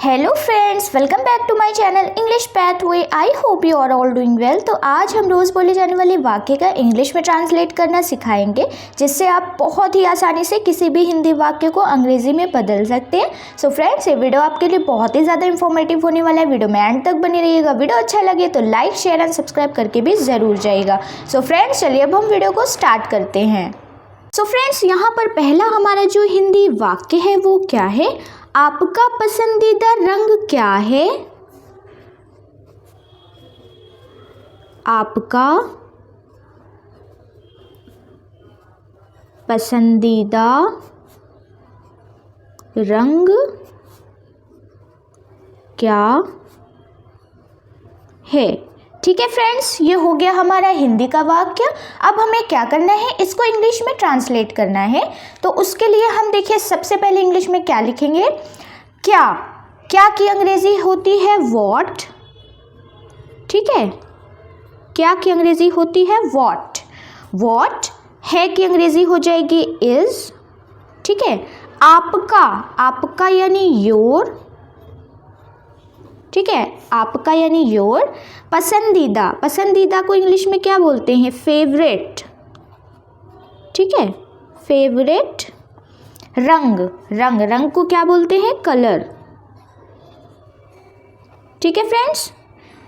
Hello friends, welcome back to my channel English Pathway. I hope you are all doing well. तो आज हम रोज़ बोले जाने वाले वाक्य का इंग्लिश में ट्रांसलेट करना सिखाएंगे, जिससे आप बहुत ही आसानी से किसी भी हिंदी वाक्य को अंग्रेजी में बदल सकते हैं। सो फ्रेंड्स, ये वीडियो आपके लिए बहुत ही ज़्यादा इंफॉर्मेटिव होने वाला है। वीडियो में एंड तक बनी रहिएगा। वीडियो अच्छा लगे तो लाइक, शेयर एंड सब्सक्राइब करके भी ज़रूर जाइएगा। सो फ्रेंड्स, चलिए अब हम वीडियो को स्टार्ट करते हैं। सो फ्रेंड्स, यहाँ पर पहला हमारा जो हिंदी वाक्य है वो क्या है? आपका पसंदीदा रंग क्या है? आपका पसंदीदा रंग क्या है? ठीक है फ्रेंड्स, ये हो गया हमारा हिंदी का वाक्य। अब हमें क्या करना है, इसको इंग्लिश में ट्रांसलेट करना है। तो उसके लिए हम देखिए सबसे पहले इंग्लिश में क्या लिखेंगे? क्या की अंग्रेजी होती है व्हाट। ठीक है, क्या की अंग्रेजी होती है व्हाट है की अंग्रेजी हो जाएगी इज। ठीक है, आपका यानी योर। ठीक है, आपका यानी योर। पसंदीदा को इंग्लिश में क्या बोलते हैं? फेवरेट। ठीक है, फेवरेट। रंग को क्या बोलते हैं? कलर। ठीक है फ्रेंड्स,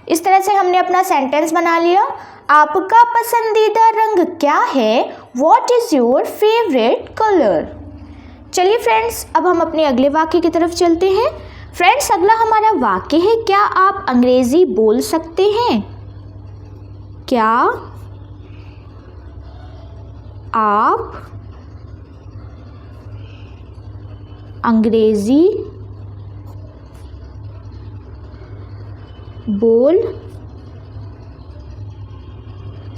इस तरह से हमने अपना सेंटेंस बना लिया। आपका पसंदीदा रंग क्या है? What is your favourite colour. चलिए फ्रेंड्स, अब हम अपने अगले वाक्य की तरफ चलते हैं। फ्रेंड्स, अगला हमारा वाक्य है, क्या आप अंग्रेजी बोल सकते हैं? क्या आप अंग्रेजी बोल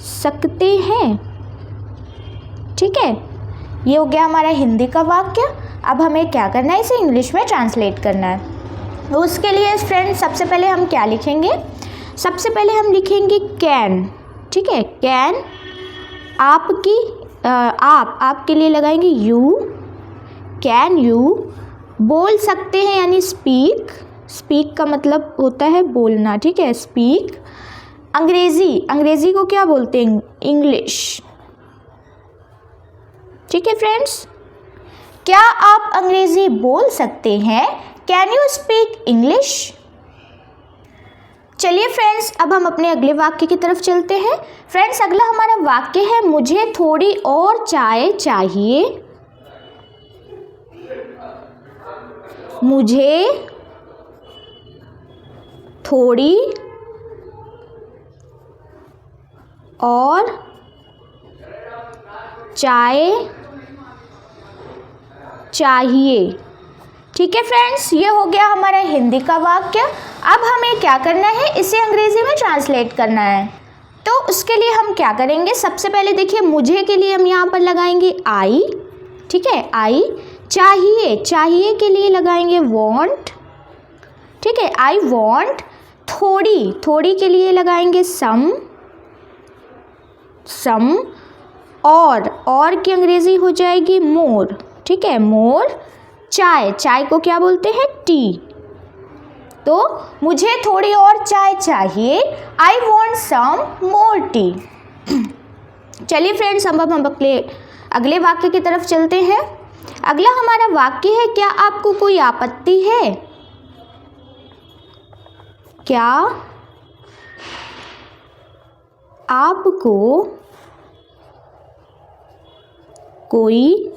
सकते हैं? ठीक है, ये हो गया हमारा हिंदी का वाक्य। अब हमें क्या करना है, इसे इंग्लिश में ट्रांसलेट करना है। तो उसके लिए फ्रेंड्स सबसे पहले हम क्या लिखेंगे? सबसे पहले हम लिखेंगे कैन। ठीक है, कैन। आपके लिए लगाएंगे यू। कैन यू बोल सकते हैं यानी स्पीक का मतलब होता है बोलना। ठीक है, स्पीक। अंग्रेजी को क्या बोलते हैं? इंग्लिश। ठीक है फ्रेंड्स, क्या आप अंग्रेजी बोल सकते हैं? Can you speak English. चलिए फ्रेंड्स, अब हम अपने अगले वाक्य की तरफ चलते हैं। फ्रेंड्स, अगला हमारा वाक्य है, मुझे थोड़ी और चाय चाहिए। मुझे थोड़ी और चाय चाहिए। ठीक है फ्रेंड्स, ये हो गया हमारा हिंदी का वाक्य। अब हमें क्या करना है, इसे अंग्रेजी में ट्रांसलेट करना है। तो उसके लिए हम क्या करेंगे, सबसे पहले देखिए मुझे के लिए हम यहाँ पर लगाएंगे आई। ठीक है, आई। चाहिए के लिए लगाएंगे वांट। ठीक है, आई वांट। थोड़ी के लिए लगाएंगे सम। और की अंग्रेजी हो जाएगी मोर। ठीक है, मोर। चाय को क्या बोलते हैं? टी। तो मुझे थोड़ी और चाय चाहिए। I want some more tea. चलिए फ्रेंड्स, अब हम अपने अगले वाक्य की तरफ चलते हैं। अगला हमारा वाक्य है, क्या आपको कोई आपत्ति है? क्या आपको कोई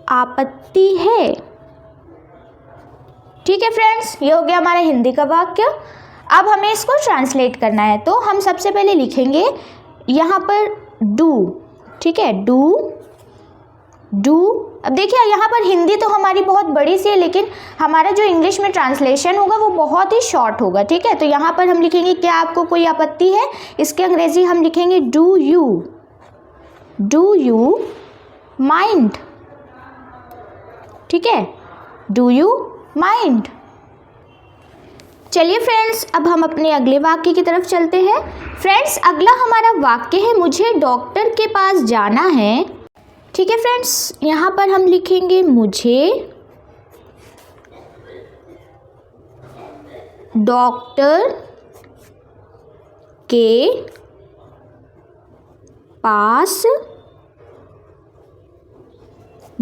आपत्ति है? ठीक है फ्रेंड्स, ये हो गया हमारा हिंदी का वाक्य। अब हमें इसको ट्रांसलेट करना है। तो हम सबसे पहले लिखेंगे यहाँ पर डू। ठीक है, डू। अब देखिए यहाँ पर हिंदी तो हमारी बहुत बड़ी सी है, लेकिन हमारा जो इंग्लिश में ट्रांसलेशन होगा वो बहुत ही शॉर्ट होगा। ठीक है, तो यहाँ पर हम लिखेंगे क्या आपको कोई आपत्ति है। इसके अंग्रेजी हम लिखेंगे डू यू माइंड। ठीक है, डू यू माइंड। चलिए फ्रेंड्स, अब हम अपने अगले वाक्य की तरफ चलते हैं। फ्रेंड्स, अगला हमारा वाक्य है, मुझे डॉक्टर के पास जाना है। ठीक है फ्रेंड्स, यहाँ पर हम लिखेंगे मुझे डॉक्टर के पास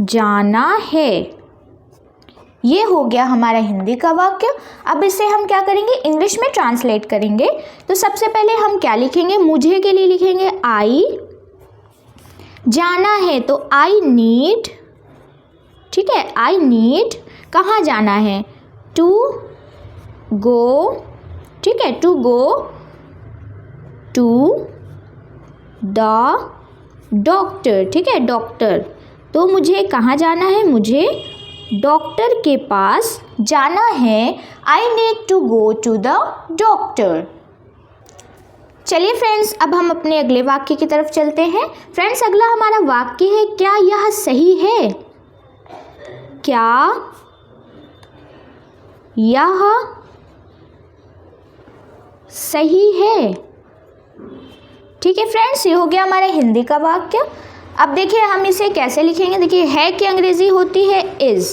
जाना है। ये हो गया हमारा हिंदी का वाक्य। अब इसे हम क्या करेंगे, इंग्लिश में ट्रांसलेट करेंगे। तो सबसे पहले हम क्या लिखेंगे, मुझे के लिए लिखेंगे आई, जाना है तो आई नीड, ठीक है, आई नीड, कहाँ जाना है, टू गो, ठीक है, to go to the doctor, ठीक है, डॉक्टर, तो मुझे कहाँ जाना है, मुझे डॉक्टर के पास जाना है। I need to go to the doctor. चलिए फ्रेंड्स, अब हम अपने अगले वाक्य की तरफ चलते हैं। फ्रेंड्स, अगला हमारा वाक्य है, क्या यह सही है, क्या यह सही है। ठीक है फ्रेंड्स, ये हो गया हमारा हिंदी का वाक्य। अब देखिए हम इसे कैसे लिखेंगे। देखिए है की अंग्रेजी होती है इज़,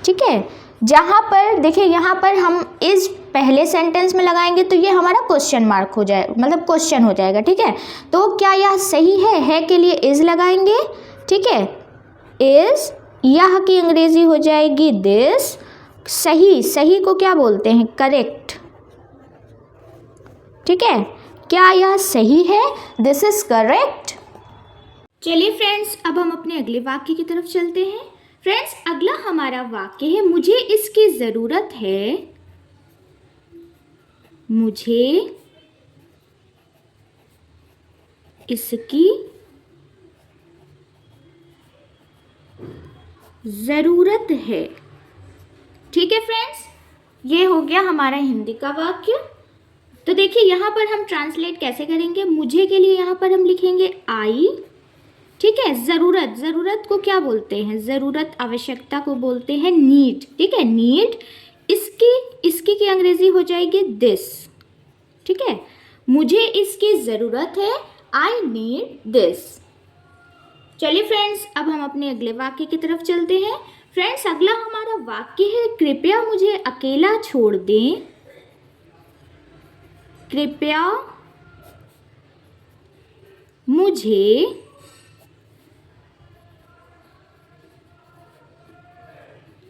ठीक है, जहाँ पर देखिए यहाँ पर हम इज़ पहले सेंटेंस में लगाएंगे तो ये हमारा क्वेश्चन मार्क हो जाए, मतलब क्वेश्चन हो जाएगा, ठीक है। तो क्या यह सही है के लिए इज़ लगाएंगे, ठीक है, इज़, यह की अंग्रेजी हो जाएगी दिस, सही, सही को क्या बोलते हैं, करेक्ट, ठीक है, क्या यह सही है, दिस इज करेक्ट। चलिए फ्रेंड्स, अब हम अपने अगले वाक्य की तरफ चलते हैं। फ्रेंड्स, अगला हमारा वाक्य है, मुझे इसकी ज़रूरत है, मुझे इसकी ज़रूरत है। ठीक है फ्रेंड्स, ये हो गया हमारा हिंदी का वाक्य। तो देखिए यहाँ पर हम ट्रांसलेट कैसे करेंगे। मुझे के लिए यहाँ पर हम लिखेंगे आई, ठीक है। ज़रूरत, ज़रूरत को क्या बोलते हैं, ज़रूरत, आवश्यकता को बोलते हैं नीड, ठीक है, नीड। इसकी की अंग्रेजी हो जाएगी दिस, ठीक है। मुझे इसकी ज़रूरत है, आई नीड दिस। चलिए फ्रेंड्स, अब हम अपने अगले वाक्य की तरफ चलते हैं। फ्रेंड्स, अगला हमारा वाक्य है, कृपया मुझे अकेला छोड़ दें, कृपया मुझे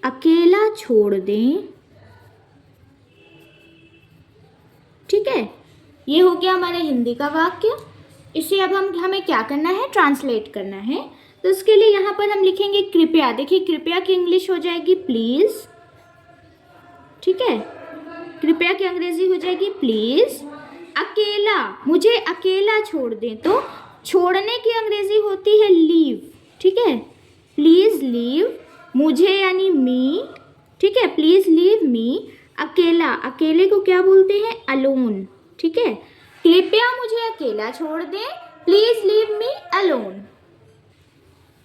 अकेला छोड़ दें, ठीक है। ये हो गया हमारा हिंदी का वाक्य। इसे अब हमें क्या करना है, ट्रांसलेट करना है। तो उसके लिए यहाँ पर हम लिखेंगे कृपया। देखिए कृपया की इंग्लिश हो जाएगी प्लीज़, ठीक है, कृपया की अंग्रेजी हो जाएगी प्लीज़। अकेला, मुझे अकेला छोड़ दें, तो छोड़ने की अंग्रेजी होती है लीव, ठीक है, प्लीज़ लीव, मुझे यानी मी, ठीक है, प्लीज़ लीव मी। अकेला, अकेले को क्या बोलते हैं, अलोन, ठीक है। कृपया मुझे अकेला छोड़ दें, प्लीज़ लीव मी अलोन।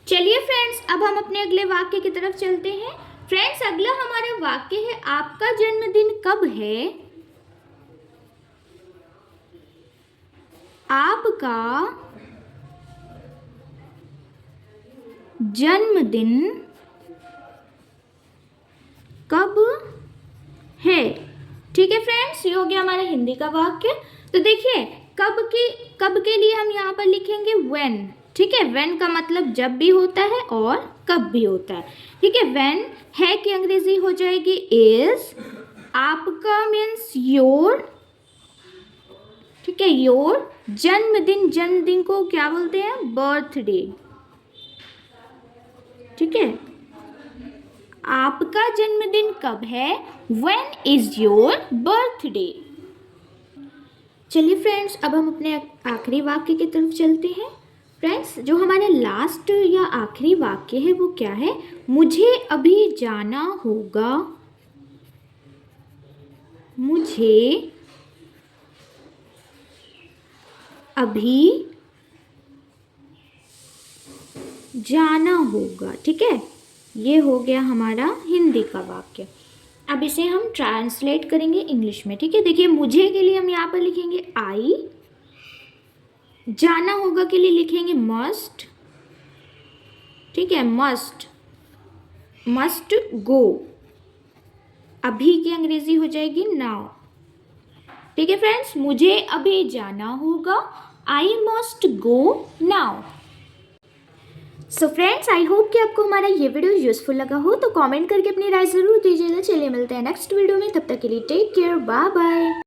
चलिए फ्रेंड्स, अब हम अपने अगले वाक्य की तरफ चलते हैं। फ्रेंड्स, अगला हमारा वाक्य है, आपका जन्मदिन कब है, आपका जन्मदिन कब है, ठीक है फ्रेंड्स। ये हो गया हमारा हिंदी का वाक्य। तो देखिए कब के लिए हम यहाँ पर लिखेंगे व्हेन, ठीक है। व्हेन का मतलब जब भी होता है और कब भी होता है, ठीक है। व्हेन है की अंग्रेजी हो जाएगी इज, आपका मीन्स योर, ठीक है, योर। जन्मदिन, जन्मदिन को क्या बोलते हैं, बर्थडे, ठीक है। आपका जन्मदिन कब है, व्हेन इज योर बर्थडे। चलिए फ्रेंड्स, अब हम अपने आखिरी वाक्य की तरफ चलते हैं। फ्रेंड्स, जो हमारे लास्ट या आखिरी वाक्य है वो क्या है, मुझे अभी जाना होगा, मुझे अभी जाना होगा, ठीक है। ये हो गया हमारा हिंदी का वाक्य। अब इसे हम ट्रांसलेट करेंगे इंग्लिश में, ठीक है। देखिए मुझे के लिए हम यहाँ पर लिखेंगे आई, जाना होगा के लिए लिखेंगे मस्ट, ठीक है, मस्ट, मस्ट गो, अभी की अंग्रेजी हो जाएगी नाउ। ठीक है फ्रेंड्स, मुझे अभी जाना होगा, I must go now. So friends, I hope कि आपको हमारा ये वीडियो यूजफुल लगा हो, तो कमेंट करके अपनी राय ज़रूर दीजिएगा। चलिए मिलते हैं नेक्स्ट वीडियो में, तब तक के लिए टेक केयर, बाय बाय।